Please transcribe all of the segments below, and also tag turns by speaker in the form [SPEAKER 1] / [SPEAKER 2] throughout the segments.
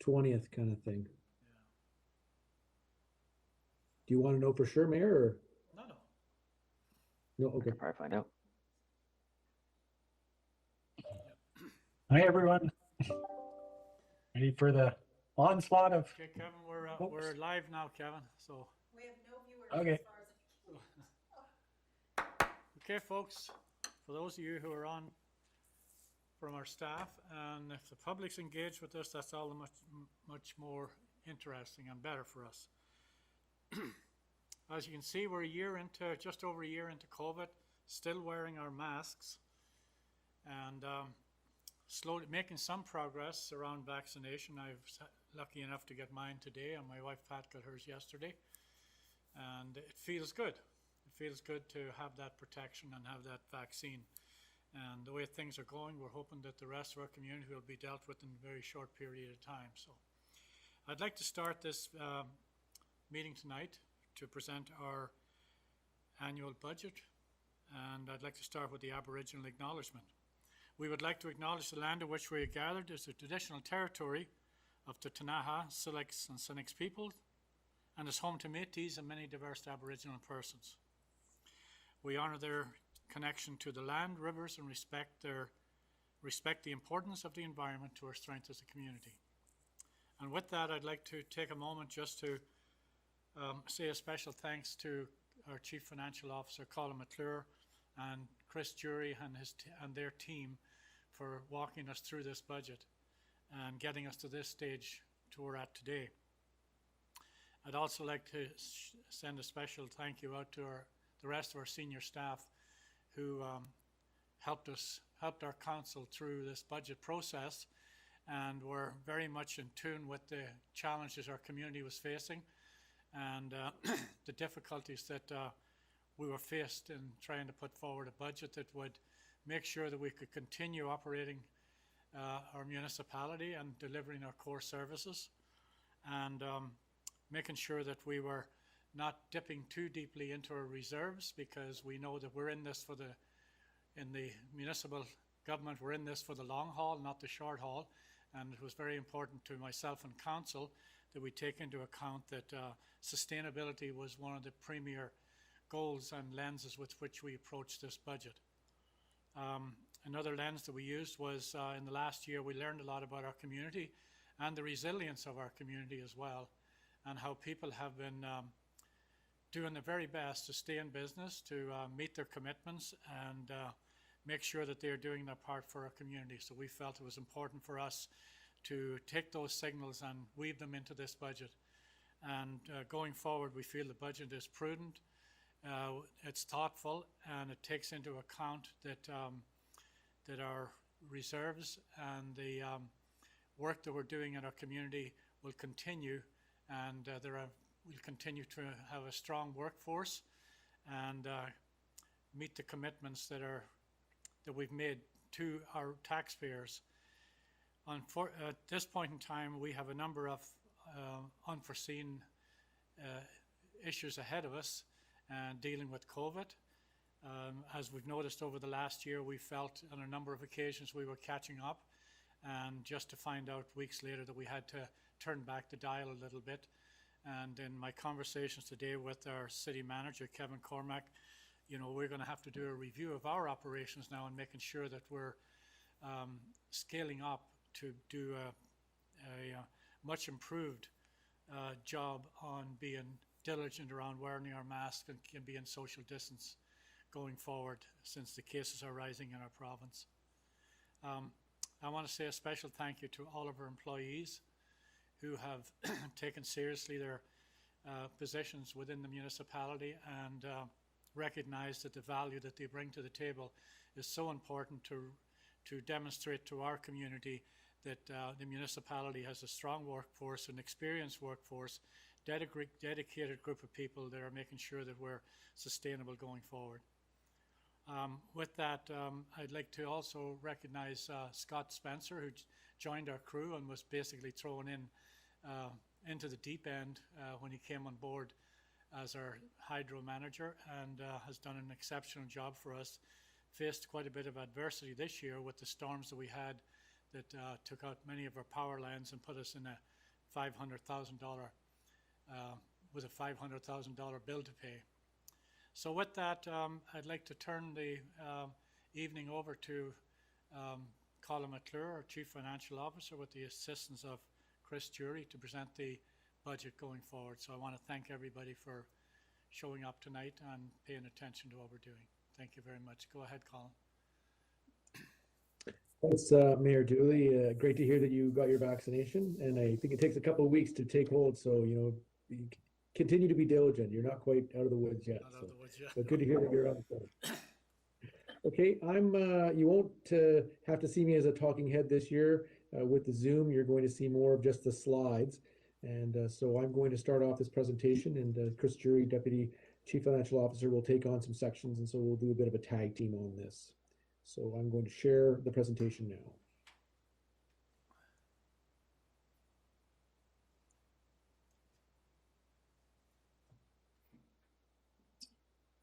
[SPEAKER 1] 20th kind of thing.
[SPEAKER 2] Yeah.
[SPEAKER 1] Do you want to know for sure, Mayor, or
[SPEAKER 2] No, no.
[SPEAKER 1] no?
[SPEAKER 3] I
[SPEAKER 1] Okay.
[SPEAKER 3] can probably find out.
[SPEAKER 2] Yeah.
[SPEAKER 4] Hi, everyone. Ready for the onslaught of
[SPEAKER 2] Okay, Kevin,
[SPEAKER 4] folks?
[SPEAKER 2] we're live now, Kevin. So
[SPEAKER 5] We have no viewers
[SPEAKER 4] Okay.
[SPEAKER 5] as far as I can.
[SPEAKER 2] okay, folks. For those of you who are on from our staff, and if the public's engaged with us, that's all the much more interesting and better for us. As you can see, we're just over a year into COVID, still wearing our masks, and slowly making some progress around vaccination. I was lucky enough to get mine today, and my wife Pat got hers yesterday, and it feels good. It feels good to have that protection and have that vaccine. And the way things are going, we're hoping that the rest of our community will be dealt with in a very short period of time. So I'd like to start this meeting tonight to present our annual budget, and I'd like to start with the Aboriginal Acknowledgement. We would like to acknowledge the land on which we are gathered as the traditional territory of the Tanaha, Silix, and Sinix peoples, and is home to Métis and many diverse Aboriginal persons. We honour their connection to the land, rivers, and respect the importance of the environment to our strength as a community. And with that, I'd like to take a moment just to say a special thanks to our Chief Financial Officer, Colin McClure, and Chris Jury and their team for walking us through this budget and getting us to this stage to where we're at today. I'd also like to send a special thank you out to the rest of our senior staff who helped our council through this budget process, and were very much in tune with the challenges our community was facing and the difficulties that we were faced in trying to put forward a budget that would make sure that we could continue operating our municipality and delivering our core services, and making sure that we were not dipping too deeply into our reserves, because we know that we're in this in the municipal government, we're in this for the long haul, not the short haul. And it was very important to myself and council that we take into account that sustainability was one of the premier goals and lenses with which we approached this budget. Another lens that we used was in the last year, we learned a lot about our community and the resilience of our community as well, and how people have been doing their very best to stay in business, to meet their commitments, and make sure that they're doing their part for our community. So we felt it was important for us to take those signals and weave them into this budget. And going forward, we feel the budget is prudent, it's thoughtful, and it takes into account that our reserves and the work that we're doing in our community will continue, and we'll continue to have a strong workforce and meet the commitments that we've made to our taxpayers. At this point in time, we have a number of unforeseen issues ahead of us dealing with COVID. As we've noticed over the last year, we felt on a number of occasions we were catching up, and just to find out weeks later that we had to turn back the dial a little bit. And in my conversations today with our city manager, Kevin Cormack, we're going to have to do a review of our operations now and making sure that we're scaling up to do a much improved job on being diligent around wearing our masks and being social distance going forward, since the cases are rising in our province. I want to say a special thank you to all of our employees who have taken seriously their positions within the municipality and recognize that the value that they bring to the table is so important to demonstrate to our community that the municipality has a strong workforce, an experienced workforce, dedicated group of people that are making sure that we're sustainable going forward. With that, I'd like to also recognize Scott Spencer, who joined our crew and was basically thrown into the deep end when he came on board as our hydro manager, and has done an exceptional job for us. Faced quite a bit of adversity this year with the storms that we had that took out many of our power lines and put us in a $500,000 with a $500,000 bill to pay. So with that, I'd like to turn the evening over to Colin McClure, our Chief Financial Officer, with the assistance of Chris Jury to present the budget going forward. So I want to thank everybody for showing up tonight and paying attention to what we're doing. Thank you very much. Go ahead, Colin.
[SPEAKER 1] Thanks, Mayor Dooley. Great to hear that you got your vaccination, and I think it takes a couple of weeks to take hold. So continue to be diligent. You're not quite out of the woods yet.
[SPEAKER 2] Not out of the woods yet.
[SPEAKER 1] But good to hear that you're on the phone. Okay, you won't have to see me as a talking head this year. With the Zoom, you're going to see more of just the slides. And so I'm going to start off this presentation, and Chris Jury, Deputy Chief Financial Officer, will take on some sections, and so we'll do a bit of a tag team on this. So I'm going to share the presentation now.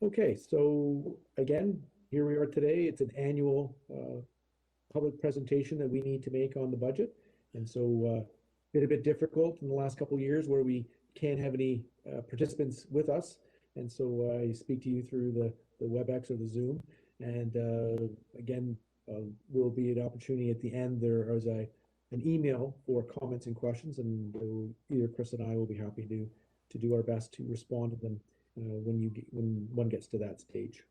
[SPEAKER 1] Okay, so again, here we are today. It's an annual public presentation that we need to make on the budget. And so been a bit difficult in the last couple of years where we can't have any participants with us. And so I speak to you through the WebEx or the Zoom. And again, will be an opportunity at the end. There is an email for comments and questions, and either Chris and I will be happy to do our best to respond to them when one gets to that stage.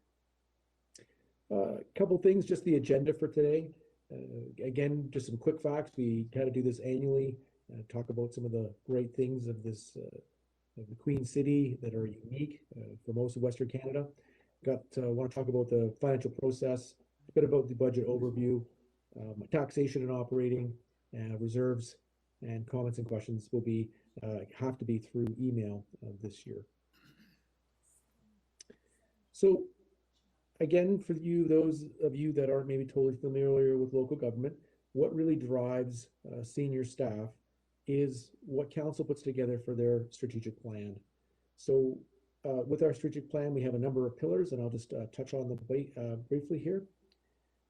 [SPEAKER 1] A couple things, just the agenda for today. Again, just some quick facts. We kind of do this annually, talk about some of the great things of this of the Queen City that are unique for most of Western Canada. Want to talk about the financial process, a bit about the budget overview, taxation and operating, reserves, and comments and questions will be have to be through email this year. So again, for those of you that aren't maybe totally familiar with local government, what really drives senior staff is what council puts together for their strategic plan. So with our strategic plan, we have a number of pillars, and I'll just touch on them briefly here.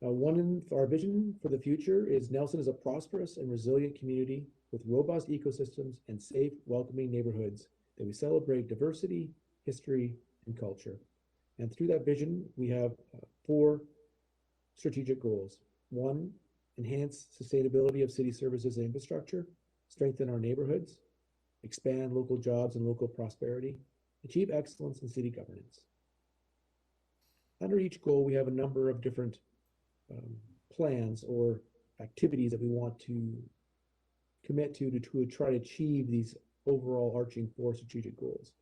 [SPEAKER 1] One, our vision for the future is Nelson is a prosperous and resilient community with robust ecosystems and safe, welcoming neighborhoods that we celebrate diversity, history, and culture. And through that vision, we have 4 strategic goals. 1, enhance sustainability of city services and infrastructure, strengthen our neighborhoods, expand local jobs and local prosperity, achieve excellence in city governance. Under each goal, we have a number of different plans or activities that we want to commit to try to achieve these overall arching 4 strategic goals.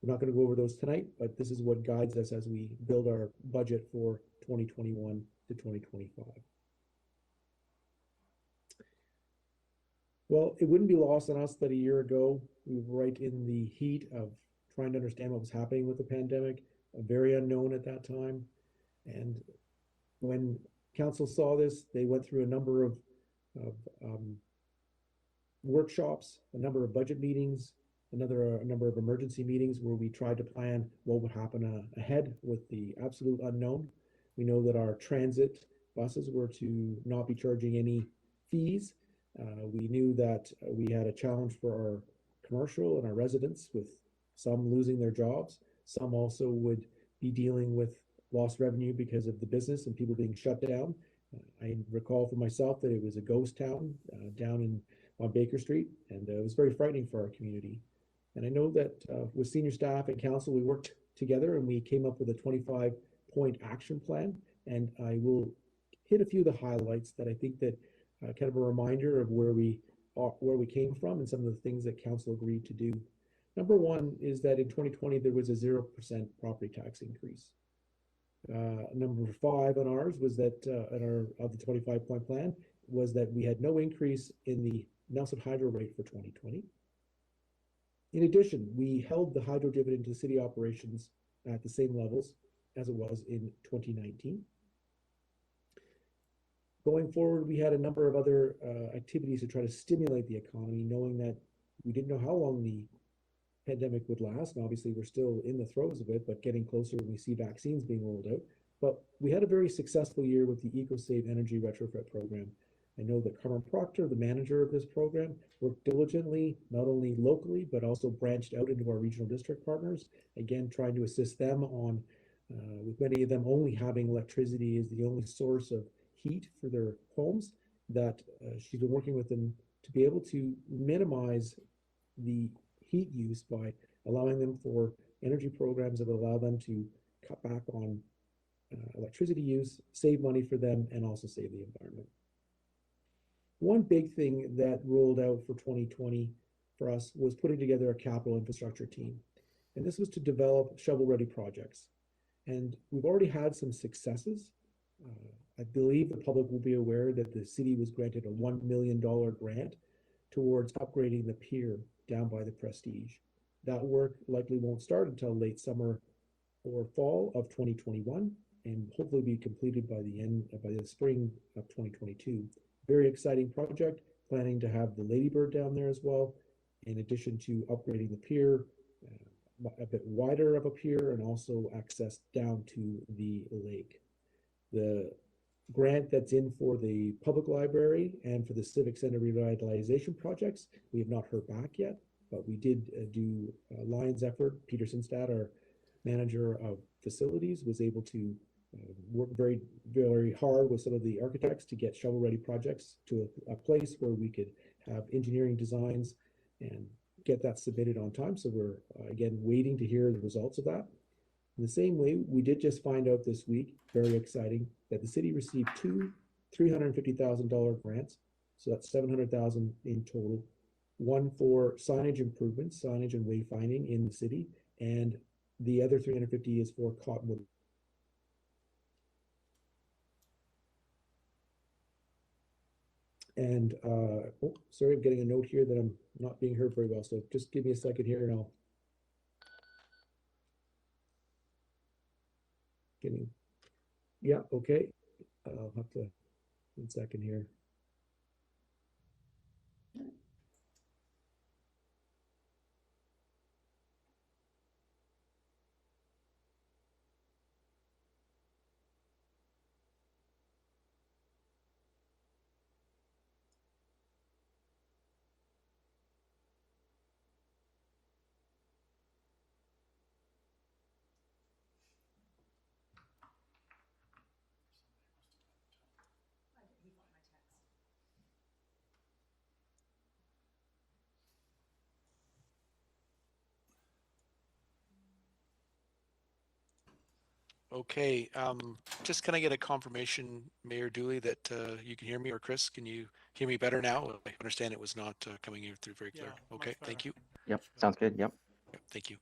[SPEAKER 1] We're not going to go over those tonight, but this is what guides us as we build our budget for 2021 to 2025. Well, it wouldn't be lost on us that a year ago, we were right in the heat of trying to understand what was happening with the pandemic, very unknown at that time. And when council saw this, they went through a number of workshops, a number of budget meetings, a number of emergency meetings where we tried to plan what would happen ahead with the absolute unknown. We know that our transit buses were to not be charging any fees. We knew that we had a challenge for our commercial and our residents, with some losing their jobs. Some also would be dealing with lost revenue because of the business and people being shut down. I recall for myself that it was a ghost town down on Baker Street, and it was very frightening for our community. And I know that with senior staff and council, we worked together and we came up with a 25-point action plan. And I will hit a few of the highlights that I think that kind of a reminder of where we came from and some of the things that council agreed to do. Number 1 is that in 2020, there was a 0% property tax increase. Number 5 on ours was that of the 25-point plan was that we had no increase in the Nelson hydro rate for 2020. In addition, we held the hydro dividend to city operations at the same levels as it was in 2019. Going forward, we had a number of other activities to try to stimulate the economy, knowing that we didn't know how long the pandemic would last. And obviously, we're still in the throes of it, but getting closer when we see vaccines being rolled out. But we had a very successful year with the EcoSave Energy Retrofit Program. I know that Carmen Proctor, the manager of this program, worked diligently, not only locally, but also branched out into our regional district partners, again, trying to assist them on, with many of them only having electricity as the only source of heat for their homes, that she's been working with them to be able to minimize the heat use by allowing them for energy programs that allow them to cut back on electricity use, save money for them, and also save the environment. One big thing that rolled out for 2020 for us was putting together a capital infrastructure team. And this was to develop shovel-ready projects. And we've already had some successes. I believe the public will be aware that the city was granted a $1 million grant towards upgrading the pier down by the Prestige. That work likely won't start until late summer or fall of 2021, and hopefully be completed by the spring of 2022. Very exciting project, planning to have the Ladybird down there as well, in addition to upgrading the pier, a bit wider of a pier, and also access down to the lake. The grant that's in for the public library and for the Civic Center revitalization projects, we have not heard back yet, but we did do a Lions effort. Peter Sinstad, our manager of facilities, was able to work very, very hard with some of the architects to get shovel-ready projects to a place where we could have engineering designs and get that submitted on time. So we're, again, waiting to hear the results of that. In the same way, we did just find out this week, very exciting, that the city received two $350,000 grants. So that's $700,000 in total. One for signage improvements, signage and wayfinding in the city, and the other 350 is for Cottonwood. And oh, sorry, I'm getting a note here that I'm not being heard very well. So just give me a second here, and I'll getting. Yeah, okay. I'll have to 1 second here.
[SPEAKER 5] He got my text.
[SPEAKER 3] Okay, just can I get a confirmation, Mayor Dooley, that you can hear me, or Chris, can you hear me better now? I understand it was not coming in through very clear.
[SPEAKER 2] Yeah,
[SPEAKER 3] Okay,
[SPEAKER 2] much
[SPEAKER 3] thank
[SPEAKER 2] better.
[SPEAKER 3] you.
[SPEAKER 6] Yep, sounds good. Yep.
[SPEAKER 3] Yep, thank you.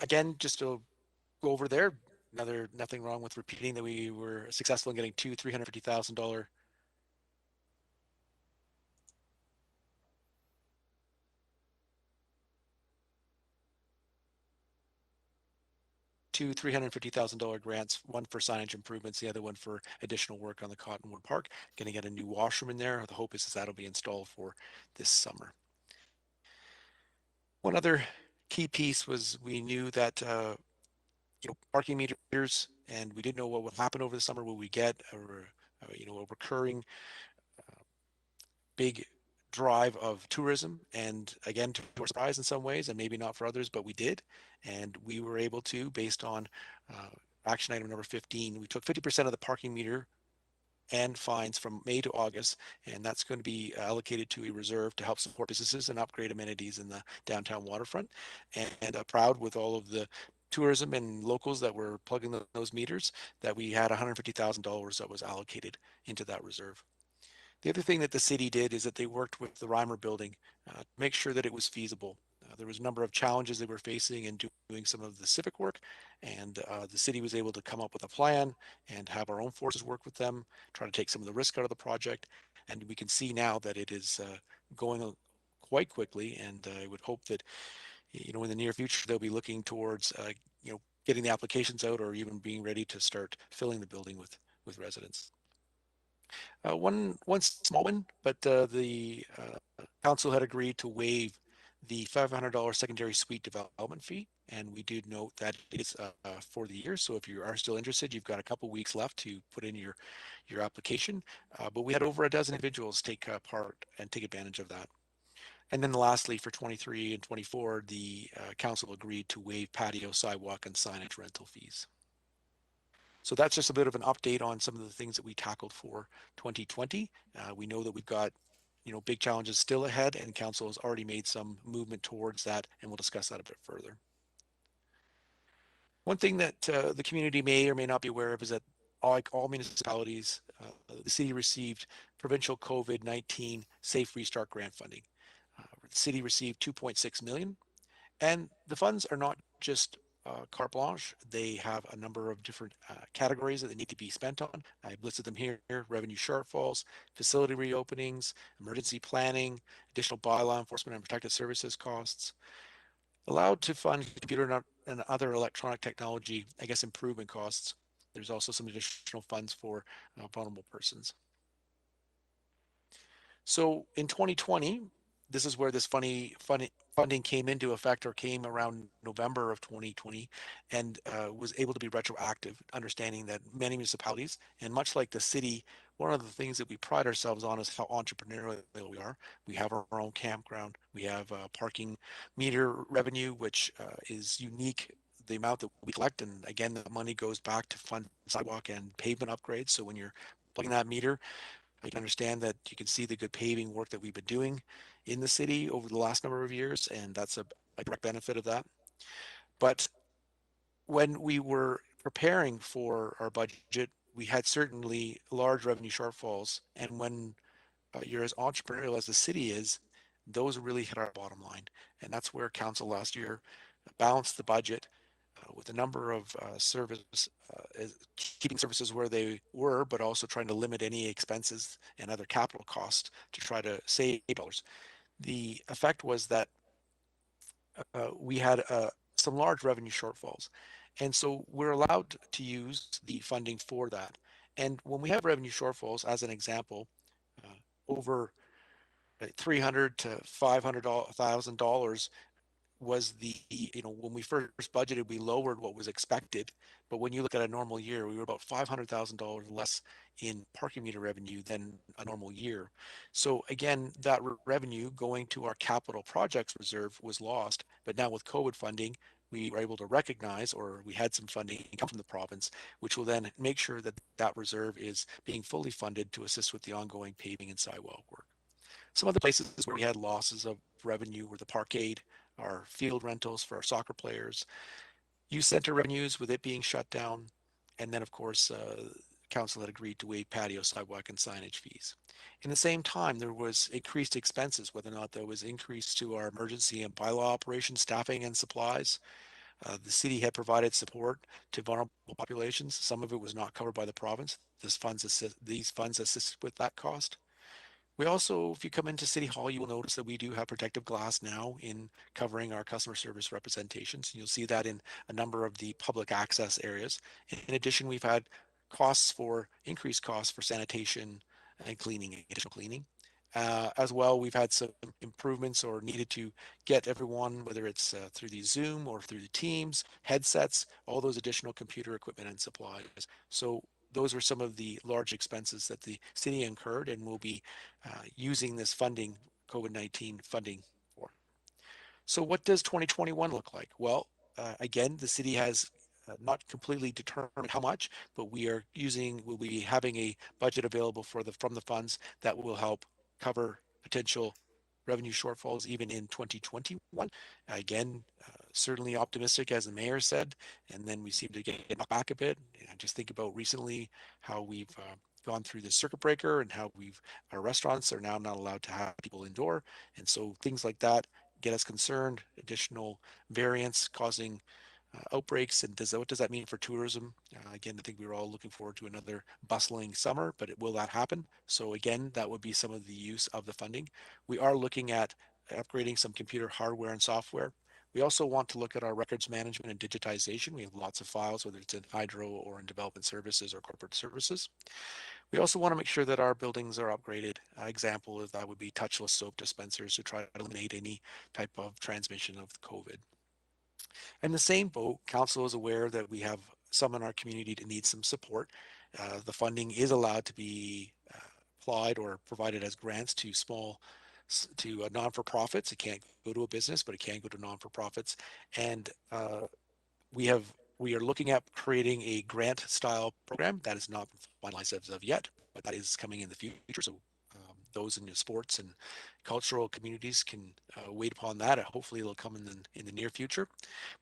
[SPEAKER 3] Again, just to go over there, nothing wrong with repeating that we were successful in getting two $350,000 two $350,000 grants, one for signage improvements, the other one for additional work on the Cottonwood Park. Going to get a new washroom in there. The hope is that'll be installed for this summer. One other key piece was we knew that parking meters, and we didn't know what would happen over the summer. Will we get a recurring big drive of tourism? And again, to our surprise in some ways, and maybe not for others, but we did. And we were able to, based on action item number 15, we took 50% of the parking meter and fines from May to August, and that's going to be allocated to a reserve to help support businesses and upgrade amenities in the downtown waterfront. And proud with all of the tourism and locals that were plugging those meters, that we had $150,000 that was allocated into that reserve. The other thing that the city did is that they worked with the Reimer building to make sure that it was feasible. There was a number of challenges they were facing in doing some of the civic work, and the city was able to come up with a plan and have our own forces work with them, try to take some of the risk out of the project. And we can see now that it is going quite quickly, and I would hope that in the near future they'll be looking towards getting the applications out, or even being ready to start filling the building with residents. One small one, but the council had agreed to waive the $500 secondary suite development fee. And we do note that it is for the year. So if you are still interested, you've got a couple weeks left to put in your application. But we had over a dozen individuals take part and take advantage of that. And then lastly, for 23 and 24, the council agreed to waive patio, sidewalk, and signage rental fees. So that's just a bit of an update on some of the things that we tackled for 2020. We know that we've got big challenges still ahead, and council has already made some movement towards that, and we'll discuss that a bit further. One thing that the community may or may not be aware of is that like all municipalities, the city received provincial COVID-19 Safe Restart grant funding. The city received 2.6 million, and the funds are not just carte blanche. They have a number of different categories that they need to be spent on. I've listed them here: revenue shortfalls, facility reopenings, emergency planning, additional bylaw enforcement and protective services costs. Allowed to fund computer and other electronic technology, I guess, improvement costs. There's also some additional funds for vulnerable persons. So in 2020, this is where this funding came into effect, or came around November of 2020, and was able to be retroactive, understanding that many municipalities, and much like the city, one of the things that we pride ourselves on is how entrepreneurial we are. We have our own campground. We have parking meter revenue, which is unique, the amount that we collect. And again, the money goes back to fund sidewalk and pavement upgrades. So when you're plugging that meter, you can understand that you can see the good paving work that we've been doing in the city over the last number of years, and that's a direct benefit of that. But when we were preparing for our budget, we had certainly large revenue shortfalls. And when you're as entrepreneurial as the city is, those really hit our bottom line. And that's where council last year balanced the budget with a number of keeping services where they were, but also trying to limit any expenses and other capital costs to try to save dollars. The effect was that we had some large revenue shortfalls. And so we're allowed to use the funding for that. And when we have revenue shortfalls, as an example, over $300,000 to $500,000 was when we first budgeted, we lowered what was expected. But when you look at a normal year, we were about $500,000 less in parking meter revenue than a normal year. So again, that revenue going to our capital projects reserve was lost. But now with COVID funding, we were able to recognize, or we had some funding come from the province, which will then make sure that that reserve is being fully funded to assist with the ongoing paving and sidewalk work. Some other places where we had losses of revenue were the parkade, our field rentals for our soccer players, youth center revenues with it being shut down, and then of course council had agreed to waive patio, sidewalk, and signage fees. In the same time, there was increased expenses, whether or not there was increase to our emergency and bylaw operations, staffing, and supplies. The city had provided support to vulnerable populations. Some of it was not covered by the province. These funds assisted with that cost. We also, if you come into City Hall, you will notice that we do have protective glass now in covering our customer service representations. You'll see that in a number of the public access areas. In addition, we've had increased costs for sanitation and cleaning, additional cleaning. As well, we've had some improvements or needed to get everyone, whether it's through the Zoom or through the Teams, headsets, all those additional computer equipment and supplies. So those were some of the large expenses that the city incurred and will be using this funding, COVID-19 funding for. So what does 2021 look like? Well, again, the city has not completely determined how much, but we'll be having a budget available from the funds that will help cover potential revenue shortfalls even in 2021. Again, certainly optimistic, as the mayor said, and then we seem to get back a bit. I just think about recently how we've gone through the circuit breaker and how our restaurants are now not allowed to have people indoor. And so things like that get us concerned, additional variants causing outbreaks. And what does that mean for tourism? Again, I think we were all looking forward to another bustling summer, but will that happen? So again, that would be some of the use of the funding. We are looking at upgrading some computer hardware and software. We also want to look at our records management and digitization. We have lots of files, whether it's in hydro or in development services or corporate services. We also want to make sure that our buildings are upgraded. Example of that would be touchless soap dispensers to try to eliminate any type of transmission of COVID. In the same boat, council is aware that we have some in our community that need some support. The funding is allowed to be applied or provided as grants to non-for-profits. It can't go to a business, but it can go to non-for-profits. And we are looking at creating a grant style program that is not finalized as of yet, but that is coming in the future. So those in the sports and cultural communities can wait upon that. Hopefully it'll come in the near future.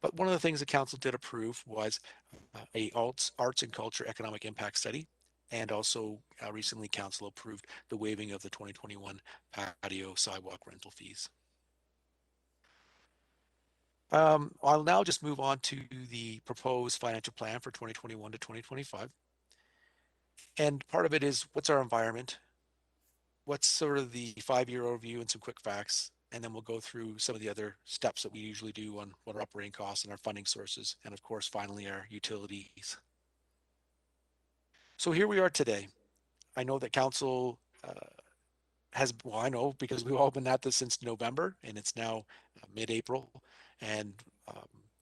[SPEAKER 3] But one of the things the council did approve was a arts and culture economic impact study. And also recently council approved the waiving of the 2021 patio sidewalk rental fees. I'll now just move on to the proposed financial plan for 2021 to 2025. And part of it is what's our environment? What's sort of the 5-year overview and some quick facts? And then we'll go through some of the other steps that we usually do on what our operating costs and our funding sources. And of course, finally, our utilities. So here we are today. I know that council well, I know because we've all been at this since November and it's now mid-April. And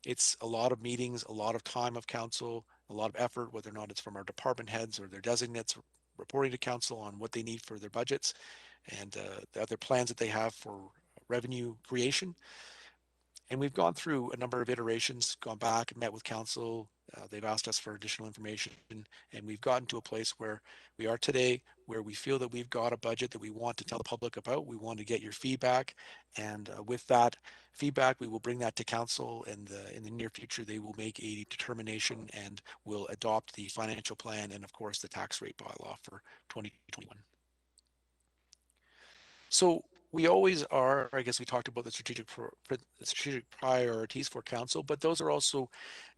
[SPEAKER 3] it's a lot of meetings, a lot of time of council, a lot of effort, whether or not it's from our department heads or their designates reporting to council on what they need for their budgets and the other plans that they have for revenue creation. And we've gone through a number of iterations, gone back and met with council. They've asked us for additional information, and we've gotten to a place where we are today, where we feel that we've got a budget that we want to tell the public about. We want to get your feedback, and with that feedback, we will bring that to council, and in the near future, they will make a determination and will adopt the financial plan and, of course, the tax rate bylaw for 2021. So we always are, I guess we talked about the strategic priorities for council, but those are also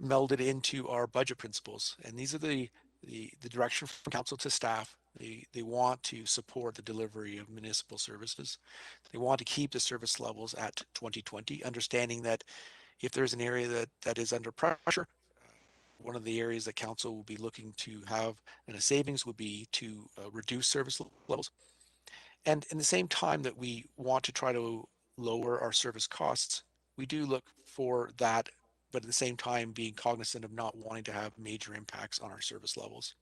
[SPEAKER 3] melded into our budget principles. And these are the direction from council to staff. They want to support the delivery of municipal services. They want to keep the service levels at 2020, understanding that if there's an area that is under pressure, one of the areas that council will be looking to have in a savings would be to reduce service levels. And in the same time that we want to try to lower our service costs, we do look for that, but at the same time being cognizant of not wanting to have major impacts on our service levels.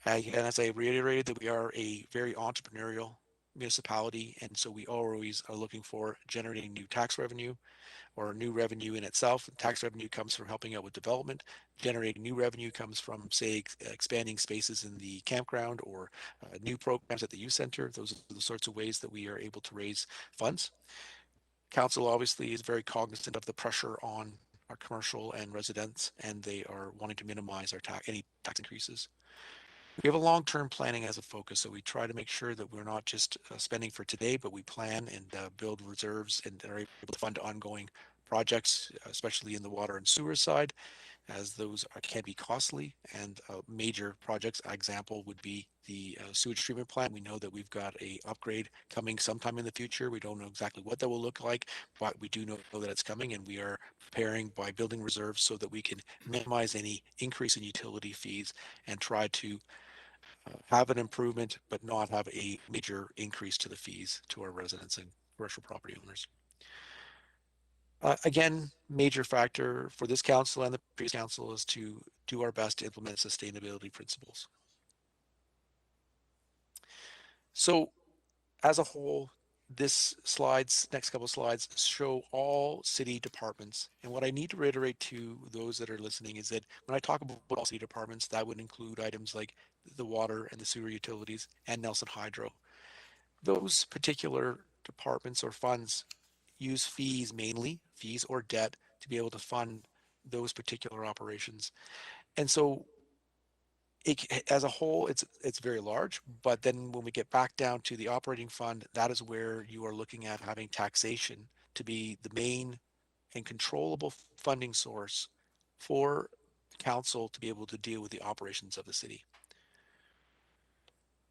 [SPEAKER 3] And as I reiterated, that we are a very entrepreneurial municipality, and so we always are looking for generating new tax revenue or new revenue in itself. Tax revenue comes from helping out with development. Generating new revenue comes from, say, expanding spaces in the campground or new programs at the youth center. Those are the sorts of ways that we are able to raise funds. Council obviously is very cognizant of the pressure on our commercial and residents, and they are wanting to minimize our any tax increases. We have a long-term planning as a focus, so we try to make sure that we're not just spending for today, but we plan and build reserves and are able to fund ongoing projects, especially in the water and sewer side, as those can be costly. And major projects, example would be the sewage treatment plant. We know that we've got a upgrade coming sometime in the future. We don't know exactly what that will look like, but we do know that it's coming, and we are preparing by building reserves so that we can minimize any increase in utility fees and try to have an improvement, but not have a major increase to the fees to our residents and commercial property owners. Again, major factor for this council and the previous council is to do our best to implement sustainability principles. So as a whole, this next couple of slides show all city departments. And what I need to reiterate to those that are listening is that when I talk about all city departments, that would include items like the water and the sewer utilities and Nelson Hydro. Those particular departments or funds use fees mainly, fees or debt, to be able to fund those particular operations. And so as a whole, it's very large, but then when we get back down to the operating fund, that is where you are looking at having taxation to be the main and controllable funding source for council to be able to deal with the operations of the city.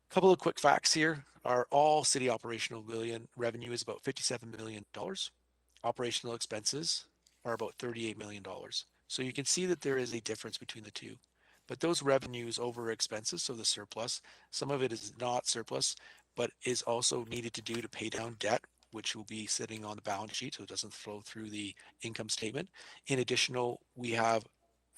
[SPEAKER 3] A couple of quick facts here are all city operational revenue is about $57 million. Operational expenses are about $38 million. So you can see that there is a difference between the two. But those revenues over expenses, so the surplus, some of it is not surplus, but is also needed to do to pay down debt, which will be sitting on the balance sheet, so it doesn't flow through the income statement. In addition, we have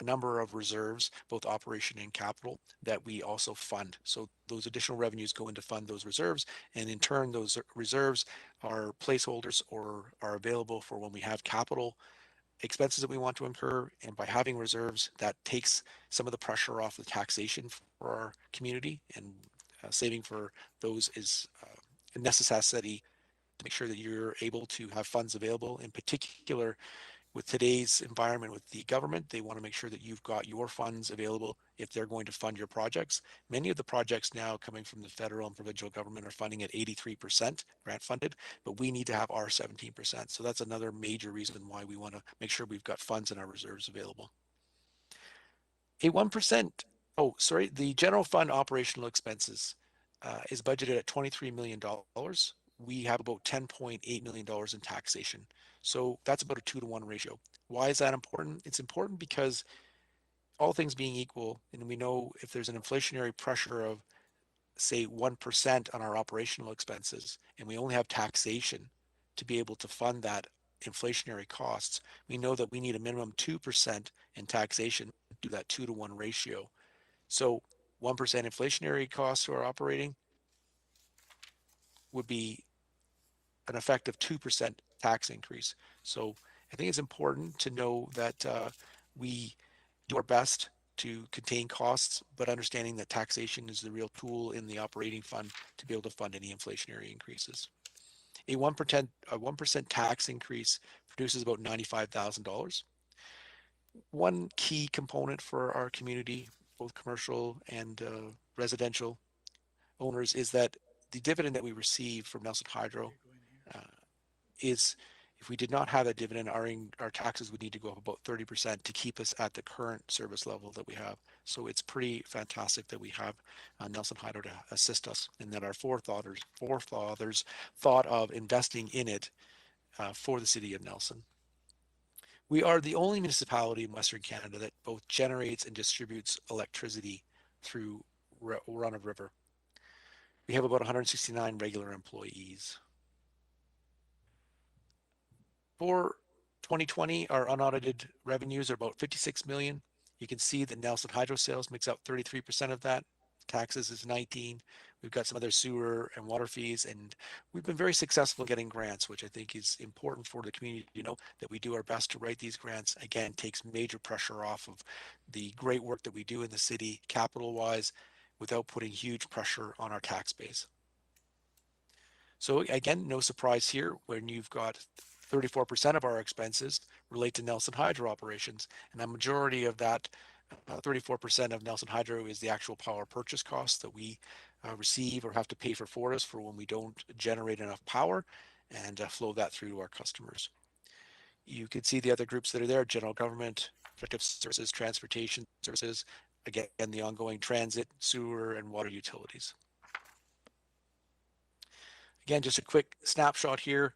[SPEAKER 3] a number of reserves, both operation and capital, that we also fund. So those additional revenues go into fund those reserves, and in turn, those reserves are placeholders or are available for when we have capital expenses that we want to incur. And by having reserves, that takes some of the pressure off the taxation for our community, and saving for those is a necessity to make sure that you're able to have funds available. In particular, with today's environment with the government, they want to make sure that you've got your funds available if they're going to fund your projects. Many of the projects now coming from the federal and provincial government are funding at 83% grant funded, but we need to have our 17%. So that's another major reason why we want to make sure we've got funds in our reserves available. A 1%, the general fund operational expenses is budgeted at $23 million. We have about $10.8 million in taxation. So that's about a 2-to-1 ratio. Why is that important? It's important because all things being equal, and we know if there's an inflationary pressure of, say, 1% on our operational expenses, and we only have taxation to be able to fund that inflationary costs, we know that we need a minimum 2% in taxation to do that 2-to-1 ratio. So 1% inflationary costs to our operating would be an effective 2% tax increase. So I think it's important to know that we do our best to contain costs, but understanding that taxation is the real tool in the operating fund to be able to fund any inflationary increases. A 1% tax increase produces about $95,000. One key component for our community, both commercial and residential owners, is that the dividend that we receive from Nelson Hydro is, if we did not have that dividend, our taxes would need to go up about 30% to keep us at the current service level that we have. So it's pretty fantastic that we have Nelson Hydro to assist us, and that our forefathers thought of investing in it for the city of Nelson. We are the only municipality in Western Canada that both generates and distributes electricity through run of river. We have about 169 regular employees. For 2020, our unaudited revenues are about 56 million. You can see that Nelson Hydro sales makes up 33% of that. Taxes is 19. We've got some other sewer and water fees, and we've been very successful getting grants, which I think is important for the community to know that we do our best to write these grants. Again, takes major pressure off of the great work that we do in the city capital-wise without putting huge pressure on our tax base. So again, no surprise here when you've got 34% of our expenses relate to Nelson Hydro operations, and a majority of that 34% of Nelson Hydro is the actual power purchase costs that we receive or have to pay for us for when we don't generate enough power, and flow that through to our customers. You can see the other groups that are there: general government, protective services, transportation services, again, the ongoing transit, sewer, and water utilities. Again, just a quick snapshot here.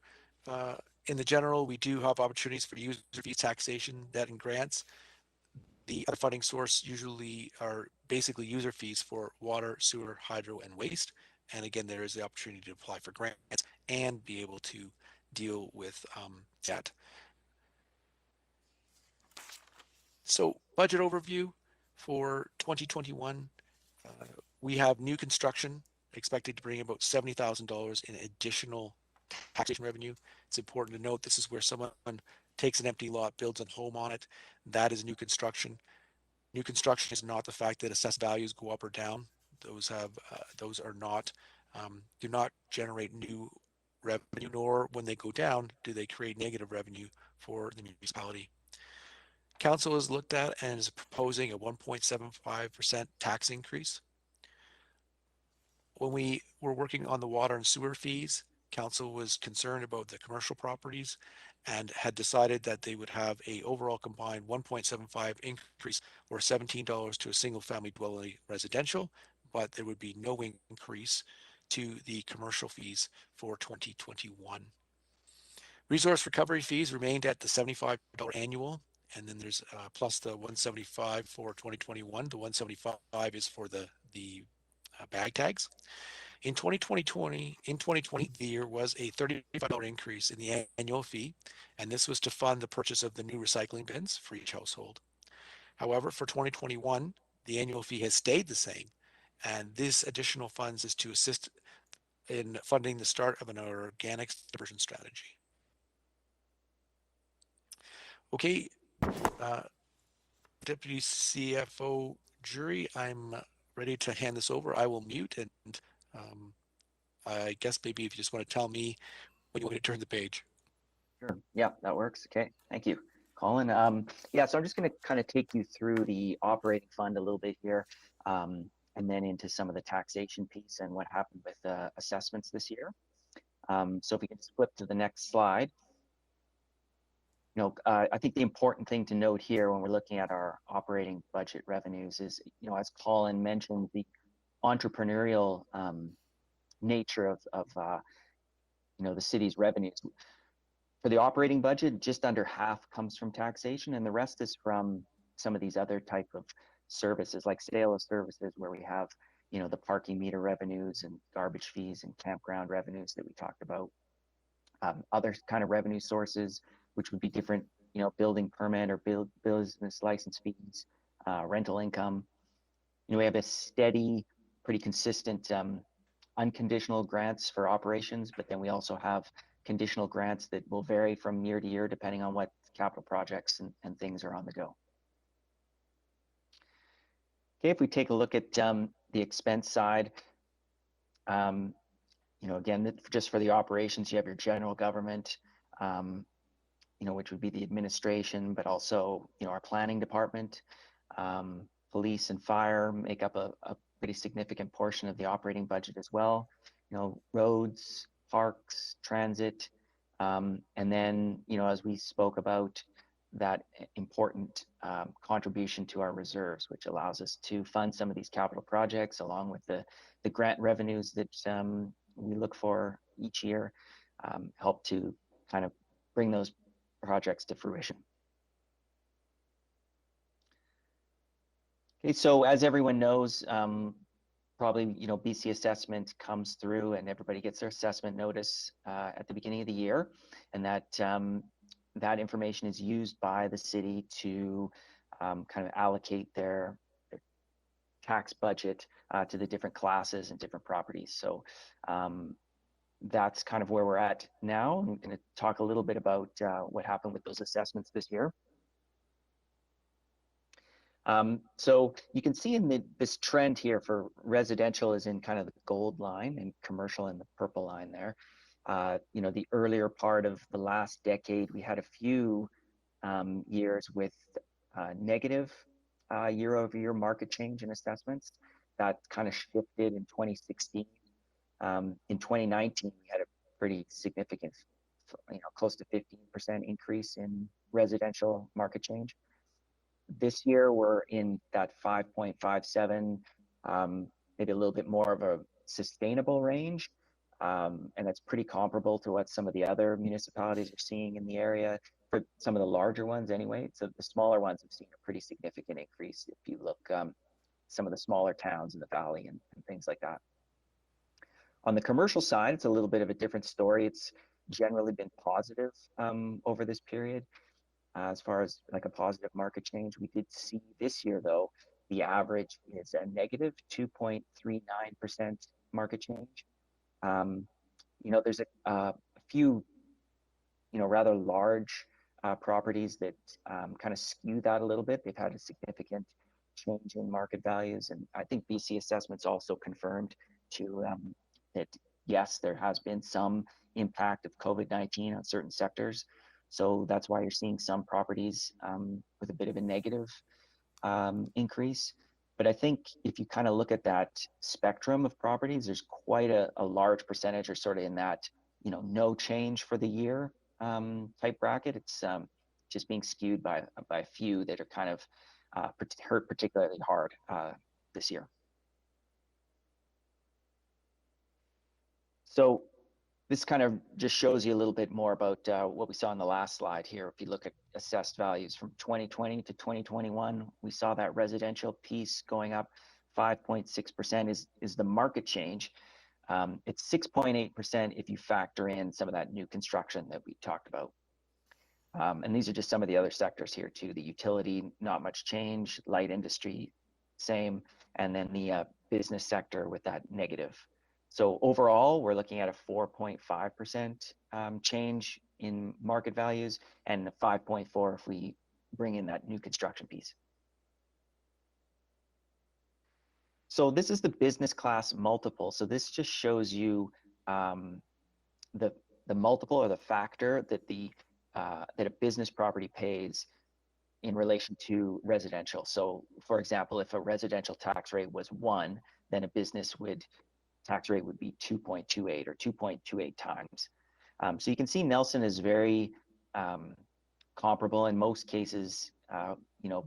[SPEAKER 3] In the general, we do have opportunities for user fees, taxation, debt, and grants. The other funding source usually are basically user fees for water, sewer, hydro, and waste. And again, there is the opportunity to apply for grants and be able to deal with debt. So budget overview for 2021. We have new construction expected to bring about $70,000 in additional taxation revenue. It's important to note this is where someone takes an empty lot, builds a home on it. That is new construction. New construction is not the fact that assessed values go up or down. Those are not do not generate new revenue, nor when they go down do they create negative revenue for the municipality. Council has looked at and is proposing a 1.75% tax increase. When we were working on the water and sewer fees, council was concerned about the commercial properties and had decided that they would have a overall combined 1.75 increase, or $17 to a single family dwelling residential, but there would be no increase to the commercial fees for 2021. Resource recovery fees remained at the $75 annual, and then there's plus the 175 for 2021. The 175 is for the bag tags. In 2020, the year was a $35 increase in the annual fee, and this was to fund the purchase of the new recycling bins for each household. However, for 2021, the annual fee has stayed the same, and this additional funds is to assist in funding the start of an organic diversion strategy. Okay, Deputy CFO Jury, I'm ready to hand this over. I will mute, and I guess maybe if you just want to tell me when you want to turn the page.
[SPEAKER 6] Sure. Yeah, that works. Okay. Thank you, Colin. Yeah, so I'm just going to kind of take you through the operating fund a little bit here, and then into some of the taxation piece and what happened with assessments this year. So if we can just flip to the next slide. I think the important thing to note here when we're looking at our operating budget revenues is, as Colin mentioned, the entrepreneurial nature of the city's revenues. For the operating budget, just under half comes from taxation, and the rest is from some of these other type of services, like sale of services, where we have, the parking meter revenues and garbage fees and campground revenues that we talked about. Other kind of revenue sources, which would be different, building permit or business license fees, rental income. We have a steady, pretty consistent unconditional grants for operations, but then we also have conditional grants that will vary from year to year depending on what capital projects and things are on the go. Okay, if we take a look at the expense side, again, just for the operations, you have your general government, which would be the administration, but also, our planning department, police and fire make up a pretty significant portion of the operating budget as well. Roads, parks, transit, and then, as we spoke about, that important contribution to our reserves, which allows us to fund some of these capital projects along with the grant revenues that we look for each year, help to kind of bring those projects to fruition. Okay, so as everyone knows, probably, BC assessment comes through and everybody gets their assessment notice at the beginning of the year, and that information is used by the city to kind of allocate their tax budget to the different classes and different properties. So that's kind of where we're at now. I'm going to talk a little bit about what happened with those assessments this year. So you can see in this trend here for residential is in kind of the gold line and commercial in the purple line there. The earlier part of the last decade, we had a few years with negative year-over-year market change in assessments. That kind of shifted in 2016. In 2019, we had a pretty significant, close to 15% increase in residential market change. This year, we're in that 5.57, maybe a little bit more of a sustainable range. And that's pretty comparable to what some of the other municipalities are seeing in the area, for some of the larger ones anyway. So the smaller ones have seen a pretty significant increase if you look some of the smaller towns in the valley and things like that. On the commercial side, it's a little bit of a different story. It's generally been positive over this period. As far as like a positive market change, we did see this year, though, the average is a negative 2.39% market change. There's a few, rather large properties that kind of skew that a little bit. They've had a significant change in market values. And I think BC Assessments also confirmed to that, yes, there has been some impact of COVID-19 on certain sectors. So that's why you're seeing some properties with a bit of a negative increase. But I think if you kind of look at that spectrum of properties, there's quite a large percentage are sort of in that, no change for the year type bracket. It's just being skewed by a few that are kind of hurt particularly hard this year. So This kind of just shows you a little bit more about what we saw in the last slide here. If you look at assessed values from 2020 to 2021, we saw that residential piece going up 5.6% is the market change. It's 6.8% if you factor in some of that new construction that we talked about. And these are just some of the other sectors here too. The utility, not much change, light industry, same, and then the business sector with that negative. So overall, we're looking at a 4.5% change in market values and 5.4 if we bring in that new construction piece. So this is the business class multiple. So this just shows you the multiple or the factor that that a business property pays in relation to residential. So for example, if a residential tax rate was 1, then a business tax rate would be 2.28 or 2.28 times. So you can see Nelson is very comparable in most cases,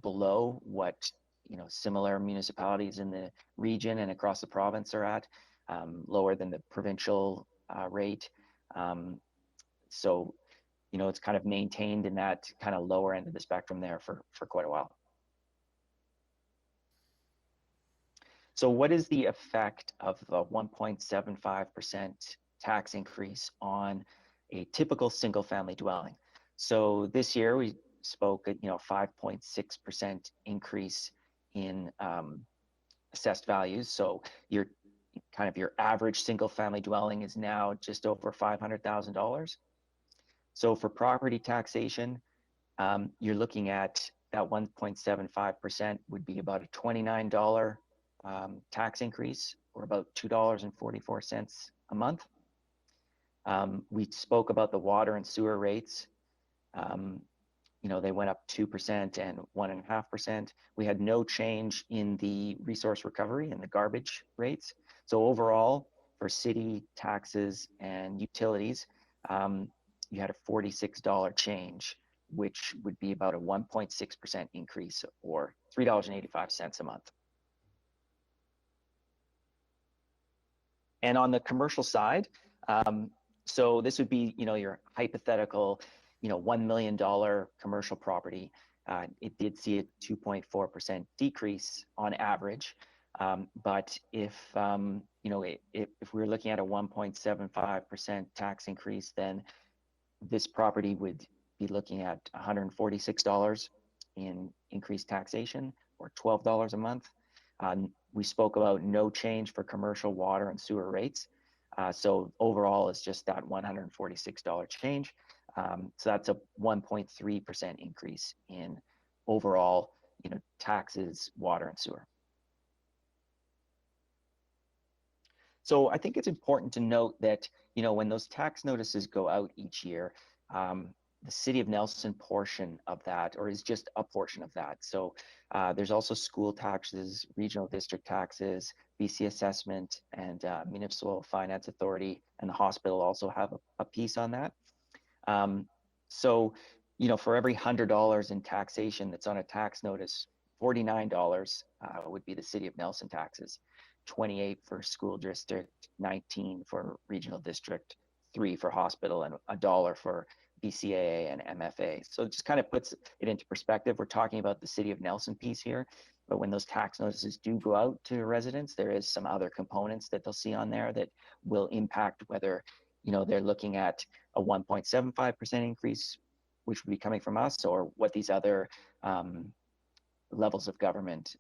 [SPEAKER 6] below what similar municipalities in the region and across the province are at, lower than the provincial rate. So it's kind of maintained in that kind of lower end of the spectrum there for quite a while. So what is the effect of the 1.75% tax increase on a typical single family dwelling? So this year we spoke at 5.6% increase in assessed values. So your average single family dwelling is now just over $500,000. So for property taxation, you're looking at that 1.75% would be about a $29 tax increase, or about $2.44 a month. We spoke about the water and sewer rates. They went up 2% and 1.5%. We had no change in the resource recovery and the garbage rates. So overall, for city taxes and utilities, you had a $46 change, which would be about a 1.6% increase, or $3.85 a month. And on the commercial side, so this would be, your hypothetical, $1 million commercial property. It did see a 2.4% decrease on average. But if we're looking at a 1.75% tax increase, then this property would be looking at $146 in increased taxation, or $12 a month. We spoke about no change for commercial water and sewer rates. So overall, it's just that $146 change. So that's a 1.3% increase in overall, taxes, water and sewer. So I think it's important to note that, when those tax notices go out each year, the City of Nelson portion of that, or is just a portion of that. So there's also school taxes, regional district taxes, BC assessment, and Municipal Finance Authority, and the hospital also have a piece on that. So, for every $100 in taxation that's on a tax notice, $49 would be the City of Nelson taxes, 28 for school district, 19 for regional district, 3 for hospital, and $1 for BCAA and MFA. So it just kind of puts it into perspective. We're talking about the City of Nelson piece here, but when those tax notices do go out to residents, there is some other components that they'll see on there that will impact whether, they're looking at a 1.75% increase, which would be coming from us, or what these other levels of government,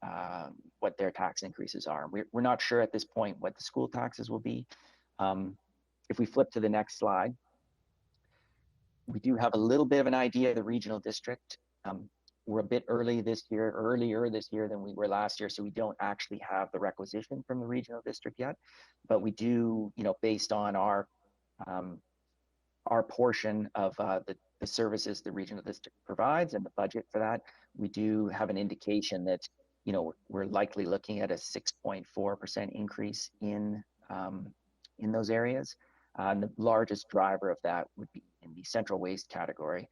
[SPEAKER 6] what their tax increases are. We're not sure at this point what the school taxes will be. If we flip to the next slide, we do have a little bit of an idea of the regional district. We're a bit earlier this year than we were last year, so we don't actually have the requisition from the regional district yet, but we do, based on our portion of the services the regional district provides and the budget for that, we do have an indication that, we're likely looking at a 6.4% increase in those areas. And the largest driver of that would be in the central waste category,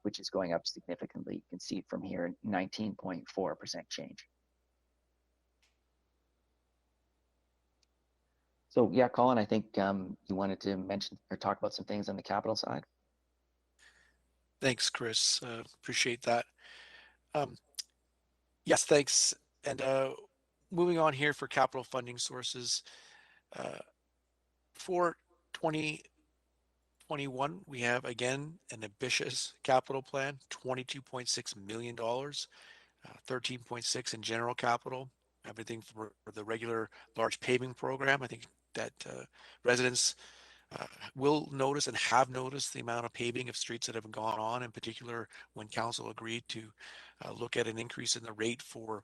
[SPEAKER 6] which is going up significantly. You can see from here, 19.4% change. So yeah, Colin, I think you wanted to mention or talk about some things on the capital side.
[SPEAKER 3] Thanks, Chris. Appreciate that. Um, yes, thanks. And moving on here for capital funding sources. Uh, for 2021, we have again an ambitious capital plan, $22.6 million, 13.6 in general capital, everything for the regular large paving program. I think that residents will notice and have noticed the amount of paving of streets that have gone on, in particular when council agreed to look at an increase in the rate for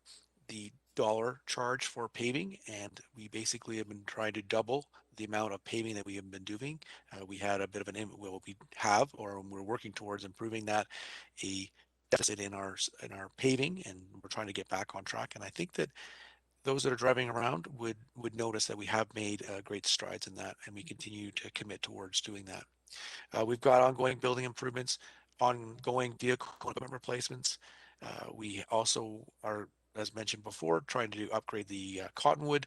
[SPEAKER 3] the dollar charge for paving. And we basically have been trying to double the amount of paving that we have been doing. We had a bit of well, we have, or we're working towards improving that, a deficit in our paving, and we're trying to get back on track. And I think that those that are driving around would notice that we have made great strides in that, and we continue to commit towards doing that. We've got ongoing building improvements, ongoing vehicle equipment replacements. We also are, as mentioned before, trying to upgrade the Cottonwood,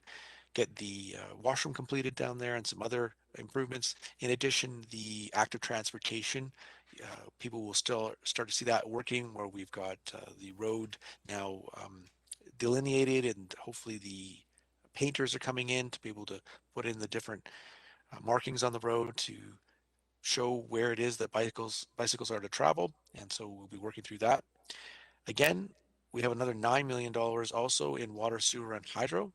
[SPEAKER 3] get the washroom completed down there, and some other improvements. In addition, the active transportation, people will still start to see that working, where we've got the road now delineated, and hopefully the painters are coming in to be able to put in the different markings on the road to show where it is that bicycles are to travel. And so we'll be working through that. Again, we have another $9 million also in water, sewer, and hydro.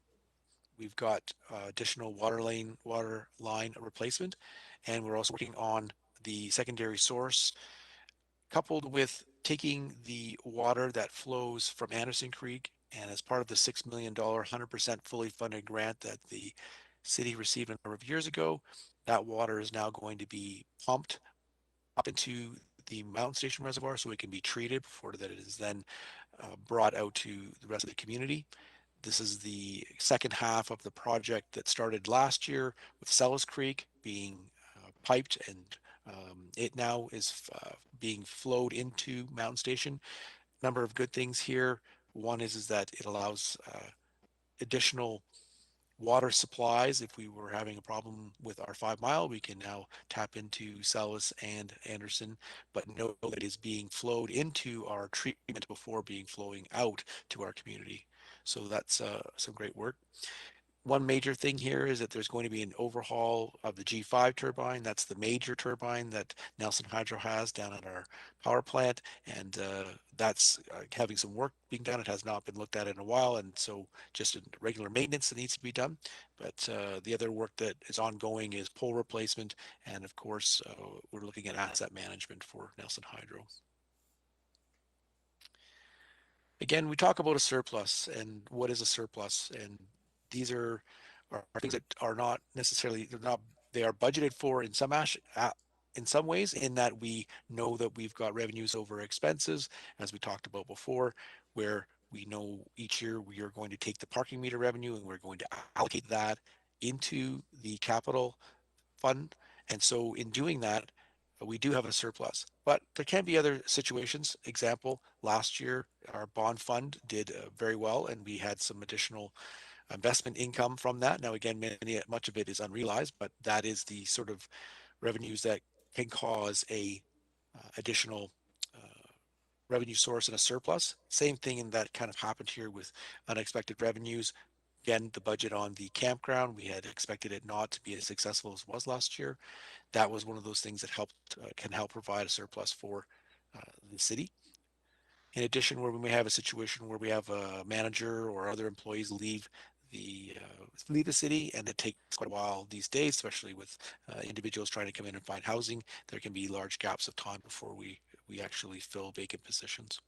[SPEAKER 3] We've got additional water line replacement, and we're also working on the secondary source, coupled with taking the water that flows from Anderson Creek, and as part of the $6 million 100% fully funded grant that the city received a number of years ago, that water is now going to be pumped up into the Mountain Station Reservoir so it can be treated before that it is then brought out to the rest of the community. This is the second half of the project that started last year with Sellis Creek being piped, and it now is being flowed into Mountain Station. Number of good things here. One is that it allows additional water supplies. If we were having a problem with our 5 mile, we can now tap into Sellis and Anderson, but know that it is being flowed into our treatment before being flowing out to our community. So that's some great work. One major thing here is that there's going to be an overhaul of the G5 turbine. That's the major turbine that Nelson Hydro has down at our power plant, and that's having some work being done. It has not been looked at in a while, and so just regular maintenance that needs to be done. But the other work that is ongoing is pole replacement, and of course, we're looking at asset management for Nelson Hydro. Again, we talk about a surplus, and what is a surplus? And these are things that are not necessarily, they are budgeted for in some ways, in that we know that we've got revenues over expenses, as we talked about before, where we know each year we are going to take the parking meter revenue and we're going to allocate that into the capital fund. And so in doing that, we do have a surplus, but there can be other situations. Example, last year, our bond fund did very well, and we had some additional investment income from that. Now, again, much of it is unrealized, but that is the sort of revenues that can cause a additional revenue source and a surplus. Same thing in that kind of happened here with unexpected revenues. Again, the budget on the campground, we had expected it not to be as successful as it was last year. That was one of those things that can help provide a surplus for the city. In addition, where we may have a situation where we have a manager or other employees leave the city, and it takes quite a while these days, especially with individuals trying to come in and find housing. There can be large gaps of time before we actually fill vacant positions.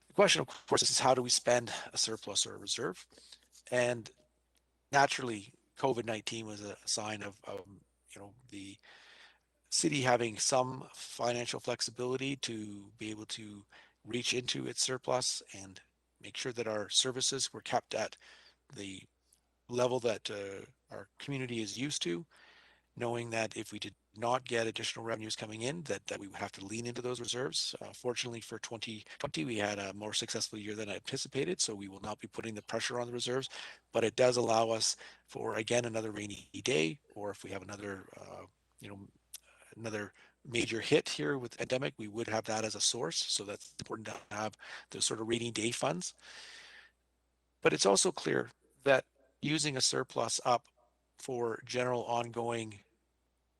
[SPEAKER 3] The question, of course, is how do we spend a surplus or a reserve? And naturally, COVID-19 was a sign of the city having some financial flexibility to be able to reach into its surplus and make sure that our services were kept at the level that our community is used to. knowing that if we did not get additional revenues coming in, that we would have to lean into those reserves. Fortunately for 2020, we had a more successful year than I anticipated, so we will not be putting the pressure on the reserves, but it does allow us for, again, another rainy day, or if we have another, another major hit here with the pandemic, we would have that as a source. So that's important to have those sort of rainy day funds. But it's also clear that using a surplus up for general ongoing